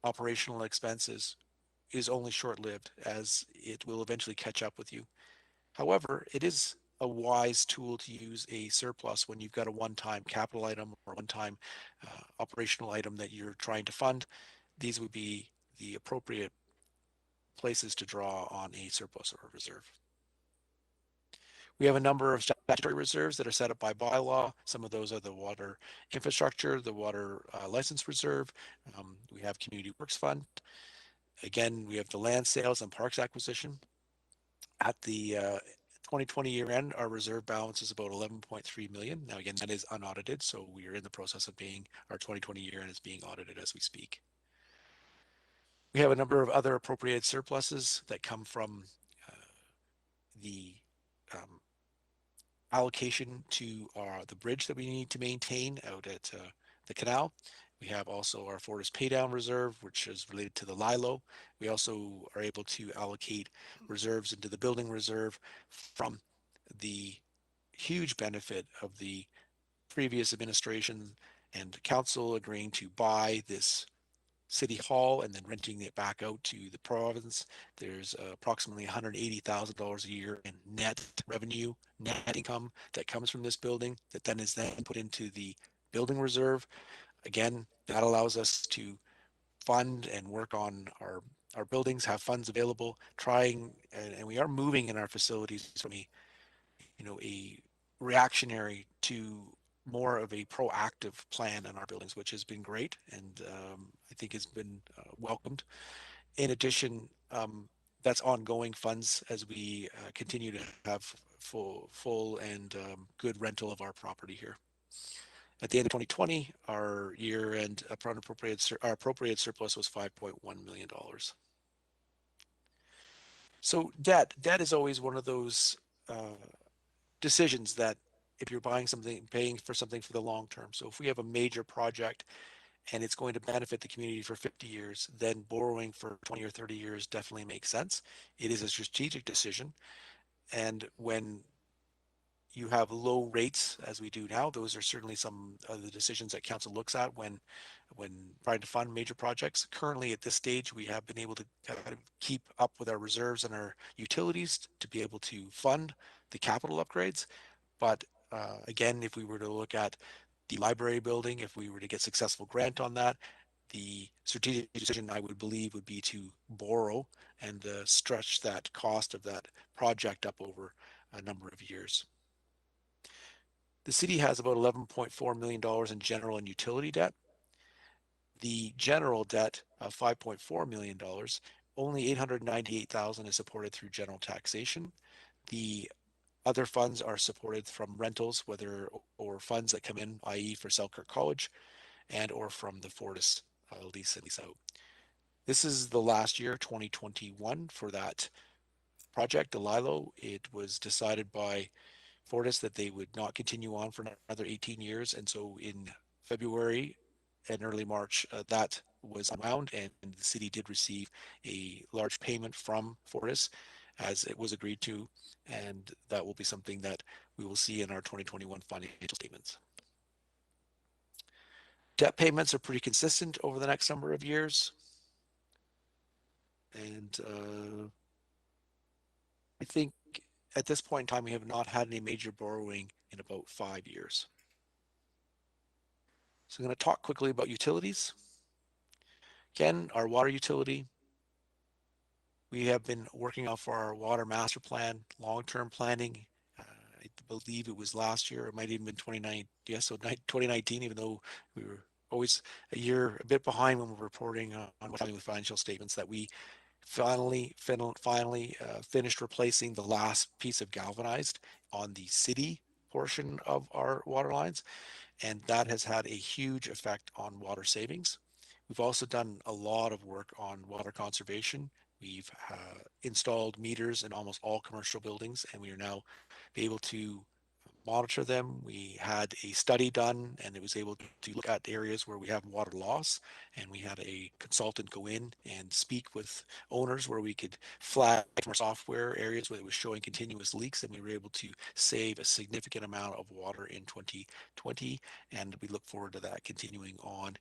[SPEAKER 3] operational expenses is only short-lived, as it will eventually catch up with you. However, it is a wise tool to use a surplus when you've got a one-time capital item or one-time operational item that you're trying to fund. These would be the appropriate places to draw on a surplus or a reserve. We have a number of statutory reserves that are set up by bylaw. Some of those are the water infrastructure, the water license reserve. We have community works fund. Again, we have the land sales and parks acquisition. At the 2020 year end, our reserve balance is about 11.3 million. Now, again, that is unaudited, so we are in the process of being, our 2020 year end is being audited as we speak. We have a number of other appropriated surpluses that come from the allocation to the bridge that we need to maintain out at the canal. We have also our Fortis paydown reserve, which is related to the LILO. We also are able to allocate reserves into the building reserve from the huge benefit of the previous administration and council agreeing to buy this city hall and then renting it back out to the province. There's approximately $180,000 a year in net revenue, net income that comes from this building that then is then put into the building reserve. Again, that allows us to fund and work on our buildings, have funds available, trying, and we are moving in our facilities from a reactionary to more of a proactive plan in our buildings, which has been great and I think has been welcomed. In addition, that's ongoing funds as we continue to have full and good rental of our property here. At the end of 2020, our year-end appropriate surplus was $5.1 million. So debt is always one of those decisions that if you're buying something, paying for something for the long term. So if we have a major project and it's going to benefit the community for 50 years, then borrowing for 20 or 30 years definitely makes sense. It is a strategic decision. And when you have low rates, as we do now, those are certainly some of the decisions that council looks at when trying to fund major projects. Currently, at this stage, we have been able to kind of keep up with our reserves and our utilities to be able to fund the capital upgrades. But again, if we were to look at the library building, if we were to get successful grant on that, the strategic decision I would believe would be to borrow and stretch that cost of that project up over a number of years. The city has about $11.4 million in general and utility debt. The general debt of $5.4 million, only $898,000 is supported through general taxation. The other funds are supported from rentals, whether or funds that come in, i.e. for Selkirk College, and or from the Fortis lease and lease out. This is the last year, 2021, for that project, the LILO. It was decided by Fortis that they would not continue on for another 18 years. And so in February and early March, that was unwound, and the city did receive a large payment from Fortis as it was agreed to, and that will be something that we will see in our 2021 financial statements. Debt payments are pretty consistent over the next number of years, and I think at this point in time we have not had any major borrowing in about 5 years. So I'm going to talk quickly about utilities. Again, our water utility, we have been working off our water master plan, long-term planning. I believe it was last year, it might even been 2019. Yes, so 2019, even though we were always a bit behind when we're reporting on what's happening with financial statements, that we finally finished replacing the last piece of galvanized on the city portion of our water lines. And that has had a huge effect on water savings. We've also done a lot of work on water conservation. We've installed meters in almost all commercial buildings, and we are now able to monitor them. We had a study done, and it was able to look at areas where we have water loss, and we had a consultant go in and speak with owners where we could flag from our software areas where it was showing continuous leaks, and we were able to save a significant amount of water in 2020, and we look forward to that continuing on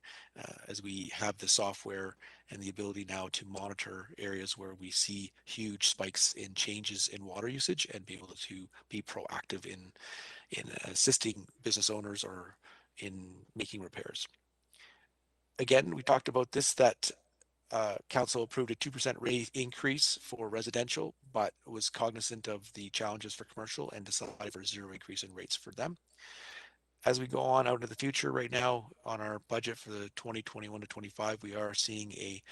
[SPEAKER 3] as we have the software and the ability now to monitor areas where we see huge spikes in changes in water usage and be able to be proactive in assisting business owners or in making repairs. Again, we talked about this, that council approved a 2% rate increase for residential, but was cognizant of the challenges for commercial and decided for a 0 increase in rates for them. As we go on out into the future, right now on our budget for the 2021 to 25, we are seeing a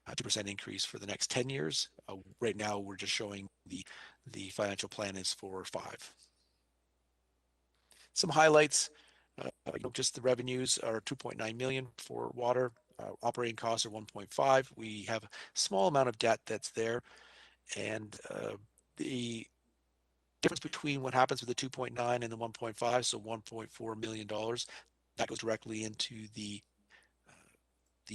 [SPEAKER 3] 2% increase for the next 10 years. Right now, we're just showing the financial plan is for 5. Some highlights, just the revenues are 2.9 million for water. Operating costs are 1.5. We have a small amount of debt that's there, and the difference between what happens with the 2.9 and the 1.5, so 1.4 million dollars, that goes directly into the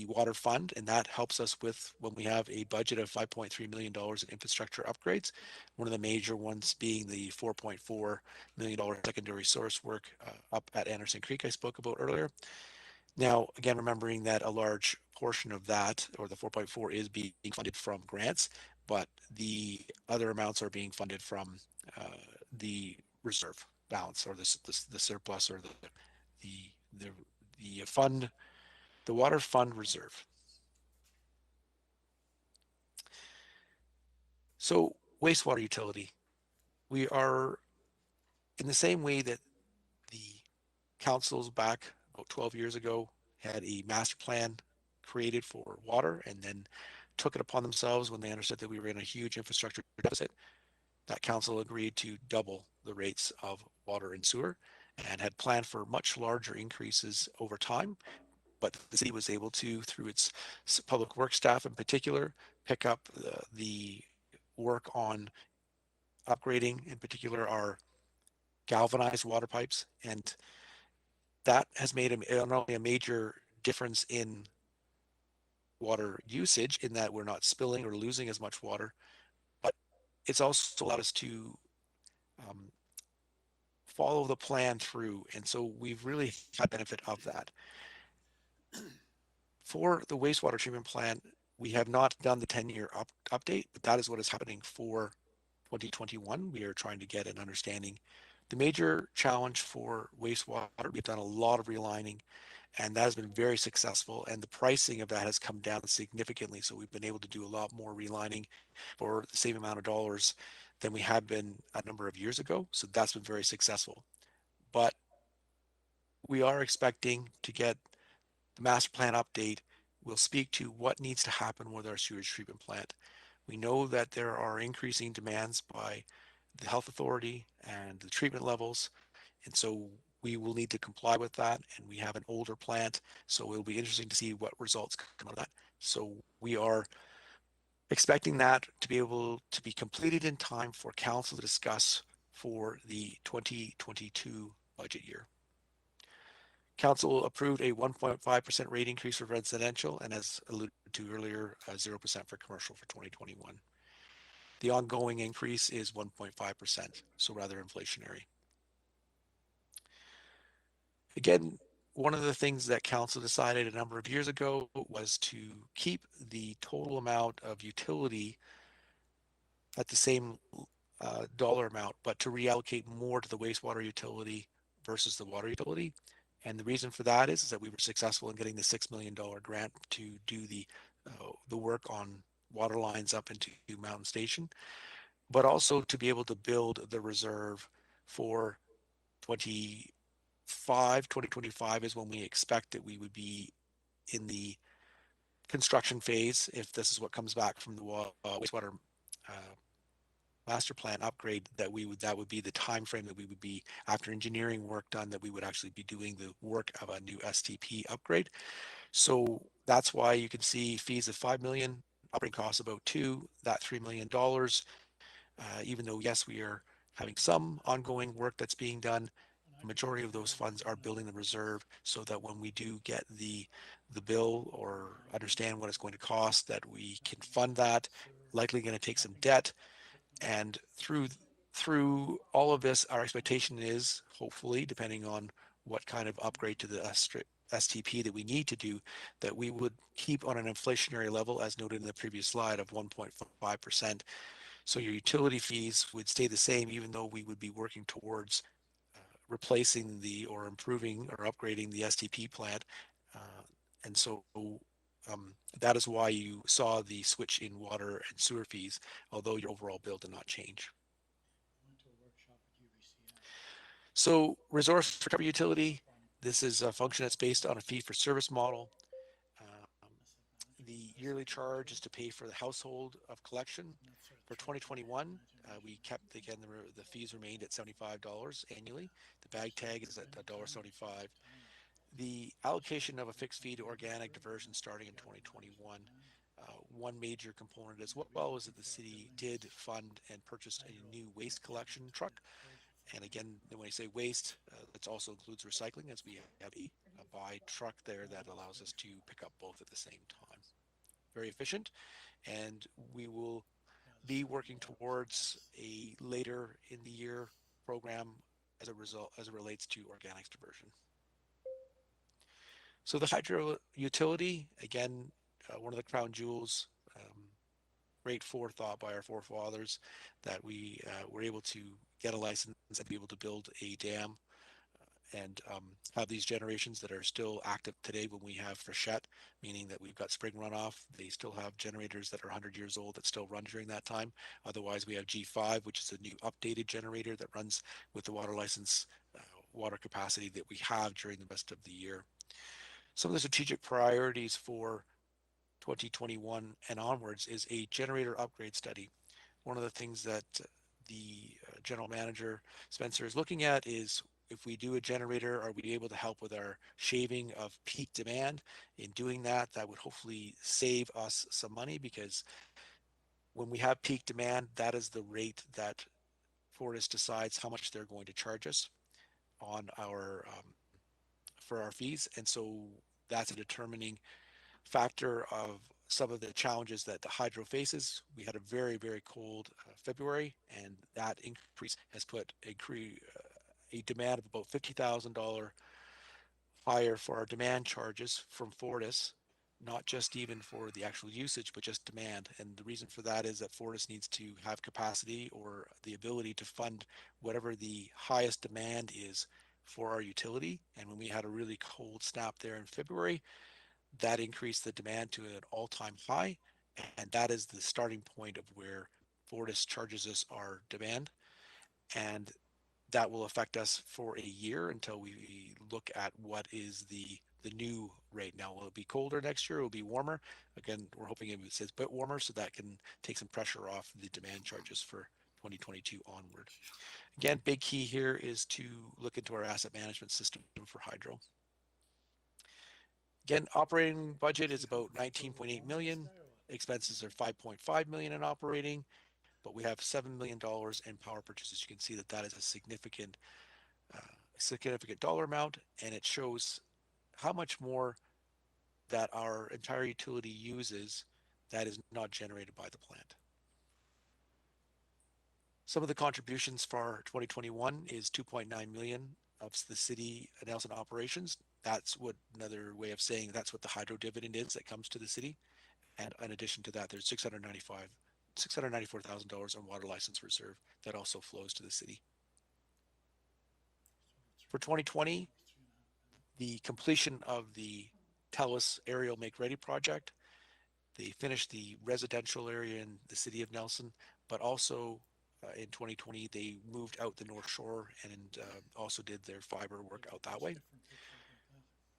[SPEAKER 3] water fund, and that helps us with when we have a budget of 5.3 million dollars in infrastructure upgrades. One of the major ones being the 4.4 million dollar secondary source work up at Anderson Creek I spoke about earlier. Now, again, remembering that a large portion of that, or the 4.4, is being funded from grants, but the other amounts are being funded from the reserve balance, or the surplus, or the fund, the water fund reserve. So wastewater utility, we are in the same way that the councils back about 12 years ago had a master plan created for water and then took it upon themselves when they understood that we were in a huge infrastructure deficit. That council agreed to double the rates of water and sewer and had planned for much larger increases over time. But the city was able to, through its public works staff in particular, pick up the work on upgrading, in particular, our galvanized water pipes. And that has made not only a major difference in water usage, in that we're not spilling or losing as much water, but it's also allowed us to follow the plan through. And so we've really had benefit of that. For the wastewater treatment plant, we have not done the 10-year update, but that is what is happening for 2021. We are trying to get an understanding. The major challenge for wastewater, we've done a lot of relining, and that has been very successful, and the pricing of that has come down significantly. So we've been able to do a lot more relining for the same amount of dollars than we had been a number of years ago. So that's been very successful. But we are expecting to get the master plan update. Will speak to what needs to happen with our sewage treatment plant. We know that there are increasing demands by the health authority and the treatment levels, and so we will need to comply with that. And we have an older plant, so it'll be interesting to see what results come out of that. So we are expecting that to be able to be completed in time for council to discuss for the 2022 budget year. Council approved a 1.5% rate increase for residential, and as alluded to earlier, 0% for commercial for 2021. The ongoing increase is 1.5%, so rather inflationary. Again, one of the things that council decided a number of years ago was to keep the total amount of utility at the same dollar amount, but to reallocate more to the wastewater utility versus the water utility. And the reason for that is that we were successful in getting the $6 million grant to do the work on water lines up into Mountain Station, but also to be able to build the reserve for 2025 is when we expect that we would be in the construction phase, if this is what comes back from the wastewater master plan upgrade, that would be the time frame that we would be, after engineering work done, that we would actually be doing the work of a new STP upgrade. So that's why you can see fees of 5 million, operating costs about 2, that $3 million. Even though, yes, we are having some ongoing work that's being done, the majority of those funds are building the reserve so that when we do get the bill or understand what it's going to cost, that we can fund that, likely going to take some debt. And through all of this, our expectation is, hopefully, depending on what kind of upgrade to the STP that we need to do, that we would keep on an inflationary level, as noted in the previous slide, of 1.5%. So your utility fees would stay the same, even though we would be working towards replacing or improving or upgrading the STP plant. And so that is why you saw the switch in water and sewer fees, although your overall bill did not change. So resource recovery utility, this is a function that's based on a fee for service model. The yearly charge is to pay for the household of collection. For 2021, we kept, again, the fees remained at $75 annually. The bag tag is at $1.75. The allocation of a fixed fee to organic diversion starting in 2021. One major component as well was that the city did fund and purchased a new waste collection truck. And again, when I say waste, that also includes recycling, as we have a buy truck there that allows us to pick up both at the same time. Very efficient, and we will be working towards a later in the year program as it relates to organics diversion. So the hydro utility, again, one of the crown jewels, great forethought by our forefathers that we were able to get a license and be able to build a dam and have these generations that are still active today when we have freshet, meaning that we've got spring runoff. They still have generators that are 100 years old that still run during that time. Otherwise, we have G5, which is a new updated generator that runs with the water license water capacity that we have during the rest of the year. Some of the strategic priorities for 2021 and onwards is a generator upgrade study. One of the things that the general manager, Spencer, is looking at is if we do a generator, are we able to help with our shaving of peak demand? In doing that, that would hopefully save us some money, because when we have peak demand, that is the rate that Fortis decides how much they're going to charge us on our for our fees. And so that's a determining factor of some of the challenges that the hydro faces. We had a very, very cold February, and that increase has put a demand of about $50,000 higher for our demand charges from Fortis, not just even for the actual usage, but just demand. And the reason for that is that Fortis needs to have capacity or the ability to fund whatever the highest demand is for our utility. And when we had a really cold snap there in February, that increased the demand to an all-time high, and that is the starting point of where Fortis charges us our demand, and that will affect us for a year until we look at what is the new rate. Now, will it be colder next year? It will be warmer. Again, we're hoping it says a bit warmer, so that can take some pressure off the demand charges for 2022 onward. Again, big key here is to look into our asset management system for hydro. Again, operating budget is about 19.8 million. Expenses are 5.5 million in operating, but we have $7 million in power purchases. You can see that that is a significant dollar amount, and it shows how much more that our entire utility uses that is not generated by the plant. Some of the contributions for 2021 is 2.9 million of the city Nelson operations. That's what another way of saying that's what the hydro dividend is that comes to the city. And in addition to that, there's $694,000 on water license reserve that also flows to the city. For 2020, the completion of the TELUS aerial make ready project. They finished the residential area in the city of Nelson, but also in 2020, they moved out the North Shore and also did their fiber work out that way.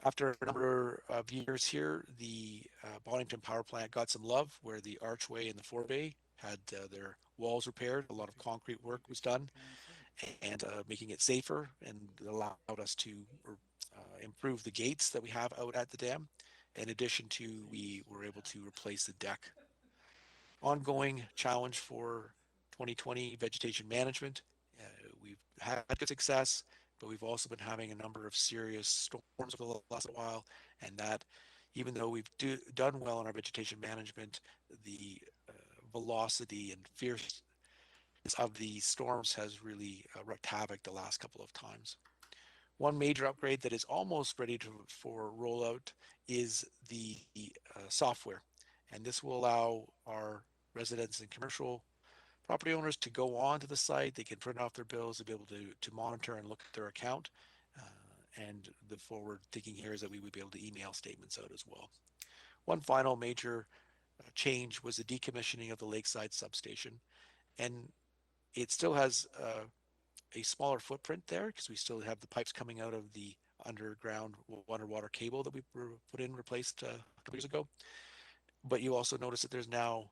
[SPEAKER 3] After a number of years here, the Bonington Power Plant got some love, where the archway and the forebay had their walls repaired. A lot of concrete work was done, and making it safer, and allowed us to improve the gates that we have out at the dam. in addition to, we were able to replace the deck. Ongoing challenge for 2020 vegetation management. We've had good success, but we've also been having a number of serious storms over the last while, and that even though we've done well in our vegetation management, the velocity and fierceness of the storms has really wreaked havoc the last couple of times. One major upgrade that is almost ready for rollout is the software, and this will allow our residents and commercial property owners to go on to the site. They can print off their bills, to be able to monitor and look at their account. And the forward thinking here is that we would be able to email statements out as well. One final major change was the decommissioning of the Lakeside substation, and it still has a smaller footprint there because we still have the pipes coming out of the underground water cable that we put in, replaced a couple years ago. But you also notice that there's now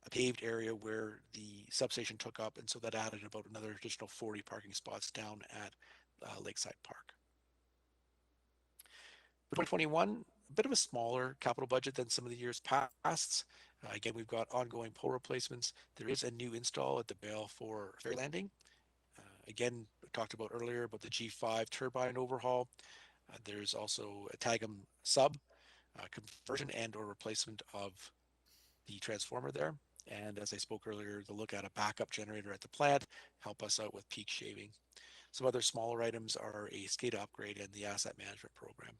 [SPEAKER 3] a paved area where the substation took up, and so that added about another additional 40 parking spots down at Lakeside Park. For 2021, a bit of a smaller capital budget than some of the years past. Again, we've got ongoing pole replacements. There is a new install at the Bale for ferry landing. Again, we talked about earlier about the G5 turbine overhaul. There's also a Tagum sub conversion and or replacement of the transformer there. And as I spoke earlier, the look at a backup generator at the plant, help us out with peak shaving. Some other smaller items are a SCADA upgrade and the asset management program.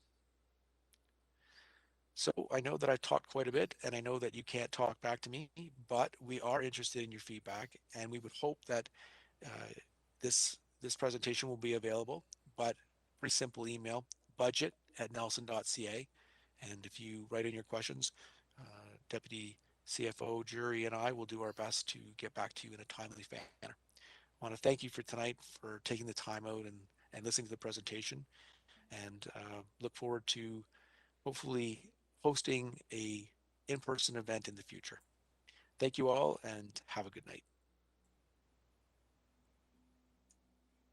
[SPEAKER 3] So I know that I talked quite a bit, and I know that you can't talk back to me, but we are interested in your feedback, and we would hope that this presentation will be available, but pretty simple email, budget@nelson.ca. And if you write in your questions, Deputy CFO, Jury, and I will do our best to get back to you in a timely manner. I want to thank you for tonight for taking the time out and listening to the presentation, and look forward to hopefully hosting a in-person event in the future. Thank you all, and have a good night.